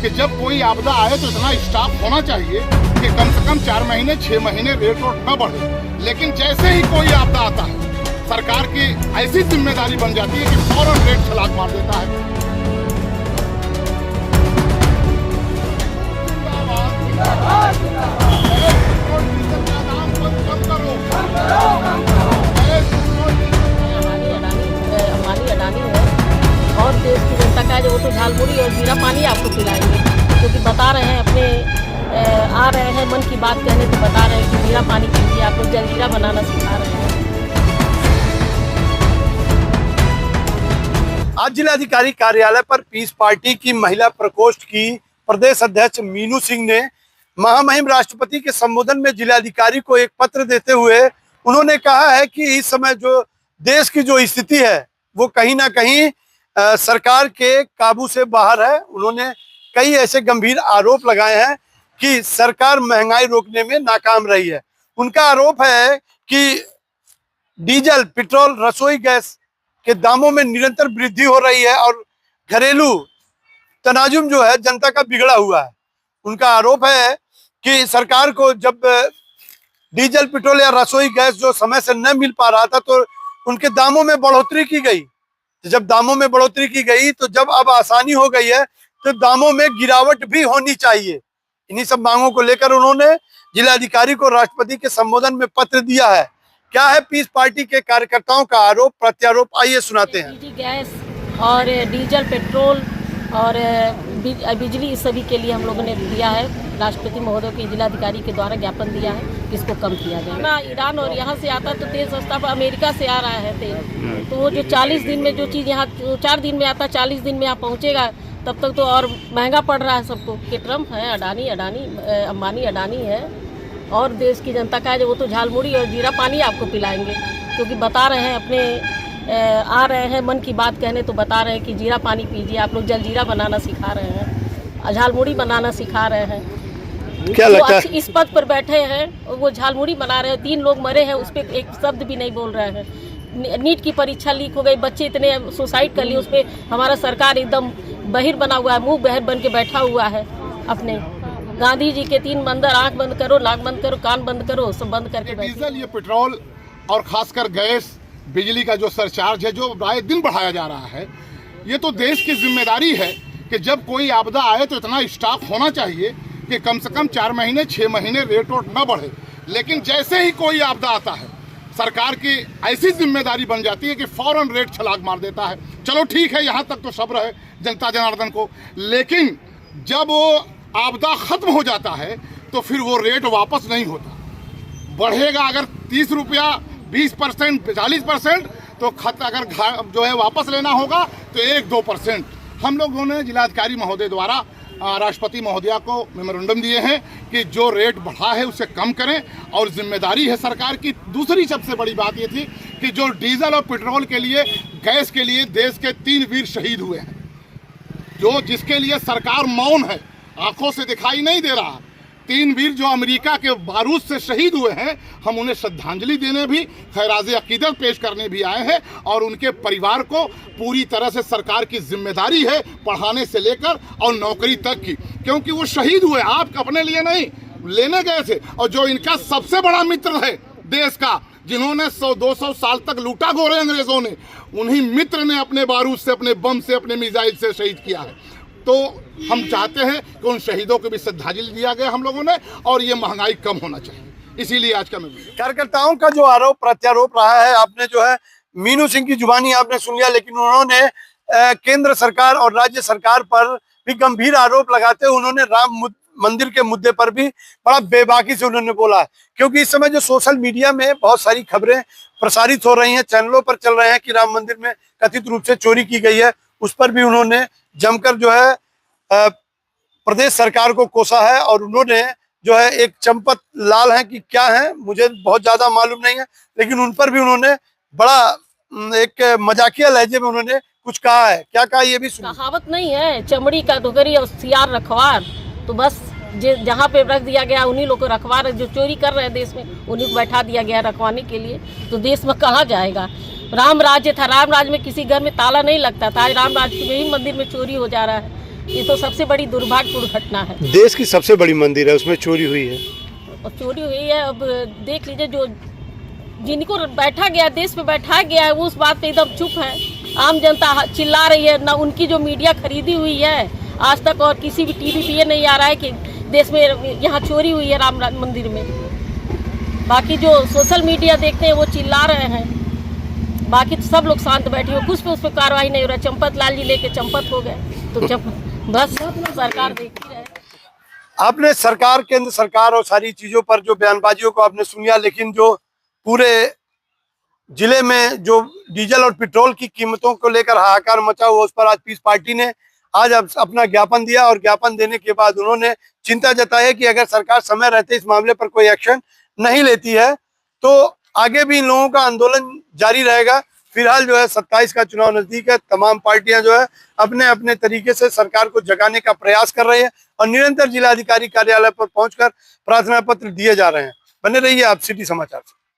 कि जब कोई आपदा आए तो इतना स्टाफ होना चाहिए कि कम से कम 4 महीने 6 महीने रेट न बढ़े। लेकिन जैसे ही कोई आपदा आता है, सरकार की ऐसी जिम्मेदारी बन जाती है कि फौरन रेट छलांग मार देता है। अंबानी अडानी है और देश की जनता का जो वो तो झालमुड़ी और जीरा पानी आपको पिलाएंगे, क्योंकि बता रहे हैं अपने आ रहे हैं मन की बात कहने तो बता रहे हैं कि जीरा पानी पीजिए, आप लोग जलजीरा बनाना सिखा रहे हैं। आज जिलाधिकारी कार्यालय पर पीस पार्टी की महिला प्रकोष्ठ की प्रदेश अध्यक्ष मीनू सिंह ने महामहिम राष्ट्रपति के संबोधन में जिलाधिकारी को एक पत्र देते हुए उन्होंने कहा है कि इस समय जो देश की जो स्थिति है वो कहीं ना कहीं सरकार के काबू से बाहर है। उन्होंने कई ऐसे गंभीर आरोप लगाए हैं कि सरकार महंगाई रोकने में नाकाम रही है। उनका आरोप है कि डीजल, पेट्रोल, रसोई गैस के दामों में निरंतर वृद्धि हो रही है और घरेलू तनाजुम जो है जनता का बिगड़ा हुआ है। उनका आरोप है कि सरकार को जब डीजल, पेट्रोल या रसोई गैस जो समय से न मिल पा रहा था तो उनके दामों में बढ़ोतरी की गई। जब दामों में बढ़ोतरी की गई तो जब अब आसानी हो गई है तो दामों में गिरावट भी होनी चाहिए। इन्हीं सब मांगों को लेकर उन्होंने जिलाधिकारी को राष्ट्रपति के संबोधन में पत्र दिया है। क्या है पीस पार्टी के कार्यकर्ताओं का आरोप प्रत्यारोप, आइए सुनाते हैं। गैस और डीजल, पेट्रोल और बिजली, इस सभी के लिए हम लोगों ने दिया है, राष्ट्रपति महोदय के जिलाधिकारी के द्वारा ज्ञापन दिया है कि इसको कम किया जाए ना। ईरान और यहाँ से आता तो तेल सस्ता, पर अमेरिका से आ रहा है तेल, तो वो जो 40 दिन में जो चीज़ यहाँ 4 दिन में आता 40 दिन में यहाँ पहुँचेगा, तब तक तो और महंगा पड़ रहा है सबको। कि ट्रम्प है, अंबानी अडानी है और देश की जनता का जो वो तो झालमुड़ी और जीरा पानी आपको पिलाएंगे, क्योंकि बता रहे हैं अपने आ रहे हैं मन की बात कहने तो बता रहे हैं कि जीरा पानी पीजिए, आप लोग जलजीरा बनाना सिखा रहे हैं, झालमुड़ी बनाना सिखा रहे हैं। क्या लगता है इस पद पर बैठे हैं वो झालमुड़ी बना रहे हैं, 3 लोग मरे हैं, उस पर एक शब्द भी नहीं बोल रहे हैं। नीट की परीक्षा लीक हो गई, बच्चे इतने सुसाइड कर लिए, उस पर हमारा सरकार एकदम बहिर बना हुआ है, मुंह बहिर बन के बैठा हुआ है। अपने गांधी जी के 3 मंदिर, आंख बंद करो, नाक बंद करो, कान बंद करो, सब बंद करके डीजल, ये पेट्रोल और खासकर गैस, बिजली का जो सरचार्ज है जो राय दिन बढ़ाया जा रहा है, ये तो देश की जिम्मेदारी है कि जब कोई आपदा आए तो इतना स्टाफ होना चाहिए कि कम से कम 4 महीने 6 महीने रेट न बढ़े। लेकिन जैसे ही कोई आपदा आता है, सरकार की ऐसी जिम्मेदारी बन जाती है कि फौरन रेट छलांग मार देता है। चलो ठीक है, यहाँ तक तो सब्र है जनता जनार्दन को, लेकिन जब वो आपदा खत्म हो जाता है तो फिर वो रेट वापस नहीं होता। बढ़ेगा अगर 30 रुपया 20%, 40%, तो खत अगर जो है वापस लेना होगा तो 1-2%। हम लोगों ने जिलाधिकारी महोदय द्वारा राष्ट्रपति महोदया को मेमोरेंडम दिए हैं कि जो रेट बढ़ा है उसे कम करें, और जिम्मेदारी है सरकार की। दूसरी सबसे बड़ी बात ये थी कि जो डीजल और पेट्रोल के लिए, गैस के लिए देश के 3 वीर शहीद हुए हैं, जो जिसके लिए सरकार मौन है, आंखों से दिखाई नहीं दे रहा। 3 वीर जो अमेरिका के बारूद से शहीद हुए हैं, हम उन्हें श्रद्धांजलि देने भी, खैराज़े अकीदत पेश करने भी आए हैं, और उनके परिवार को पूरी तरह से सरकार की जिम्मेदारी है, पढ़ाने से लेकर और नौकरी तक की, क्योंकि वो शहीद हुए आप अपने लिए नहीं, लेने गए थे। और जो इनका सबसे बड़ा मित्र है देश का, जिन्होंने 100-200 साल तक लूटा गोरे अंग्रेजों ने, उन्हीं मित्र ने अपने बारूद से, अपने बम से, अपने मिसाइल से शहीद किया है। तो हम चाहते हैं कि उन शहीदों को भी श्रद्धांजलि दिया गया हम लोगों ने, और ये महंगाई कम होना चाहिए, इसीलिए आज का कार्यकर्ताओं का जो आरोप प्रत्यारोप रहा है, आपने जो है मीनू सिंह की जुबानी आपने सुन लिया, लेकिन उन्होंने केंद्र सरकार और राज्य सरकार पर भी गंभीर आरोप लगाते हुए उन्होंने राम मंदिर के मुद्दे पर भी बड़ा बेबाकी से उन्होंने बोला है। क्योंकि इस समय जो सोशल मीडिया में बहुत सारी खबरें प्रसारित हो रही हैं, चैनलों पर चल रहे हैं कि राम मंदिर में कथित रूप से चोरी की गई है, उस पर भी उन्होंने जमकर जो है प्रदेश सरकार को कोसा है। और उन्होंने जो है एक चंपत लाल है कि क्या है मुझे बहुत ज्यादा मालूम नहीं है, लेकिन उन पर भी उन्होंने बड़ा एक मजाकिया लहजे में उन्होंने कुछ कहा है। क्या कहा ये भी सुनिए। कहावत नहीं है, चमड़ी का धोकरी और सियार रखवार, तो बस जहाँ पे रख दिया गया उन्हीं लोग को रखवार, जो चोरी कर रहे हैं देश में उन्हीं को बैठा दिया गया रखवाने के लिए, तो देश में कहाँ जाएगा। राम राज्य था, राम राज्य में किसी घर में ताला नहीं लगता था, आज राम राज्य में ही मंदिर में चोरी हो जा रहा है। ये तो सबसे बड़ी दुर्भाग्यपूर्ण घटना है। देश की सबसे बड़ी मंदिर है, उसमें चोरी हुई है। और चोरी हुई है। अब देख लीजिए, जो जिनको बैठा गया, देश में बैठा गया है, वो उस बात पे एकदम चुप है। आम जनता चिल्ला रही है ना, उनकी जो मीडिया खरीदी हुई है आज तक, और किसी भी टीवी पे ये नहीं आ रहा है कि देश में यहाँ चोरी हुई है राम मंदिर में। बाकी जो सोशल मीडिया देखते हैं वो चिल्ला रहे हैं, बाकी तो सब लोग शांत बैठे हो, कुछ पे उस पर कार्रवाई नहीं हो रहा। चंपत लाल जी लेके चंपत हो गए, तो बस सरकार देखती रहे। आपने सरकार, केंद्र सरकार और सारी चीजों पर जो बयानबाजियों को आपने सुनिया, लेकिन जो पूरे जिले में जो डीजल और पेट्रोल की कीमतों को लेकर हाहाकार मचा हुआ, उस पर आज पीस पार्टी ने आज अपना ज्ञापन दिया। और ज्ञापन देने के बाद उन्होंने चिंता जताई है कि अगर सरकार समय रहते इस मामले पर कोई एक्शन नहीं लेती है तो आगे भी इन लोगों का आंदोलन जारी रहेगा। फिलहाल जो है 27 का चुनाव नजदीक है, तमाम पार्टियां जो है अपने अपने तरीके से सरकार को जगाने का प्रयास कर रही है और निरंतर जिलाधिकारी कार्यालय पर पहुंचकर प्रार्थना पत्र दिए जा रहे हैं। बने रहिए आप सिटी समाचार से।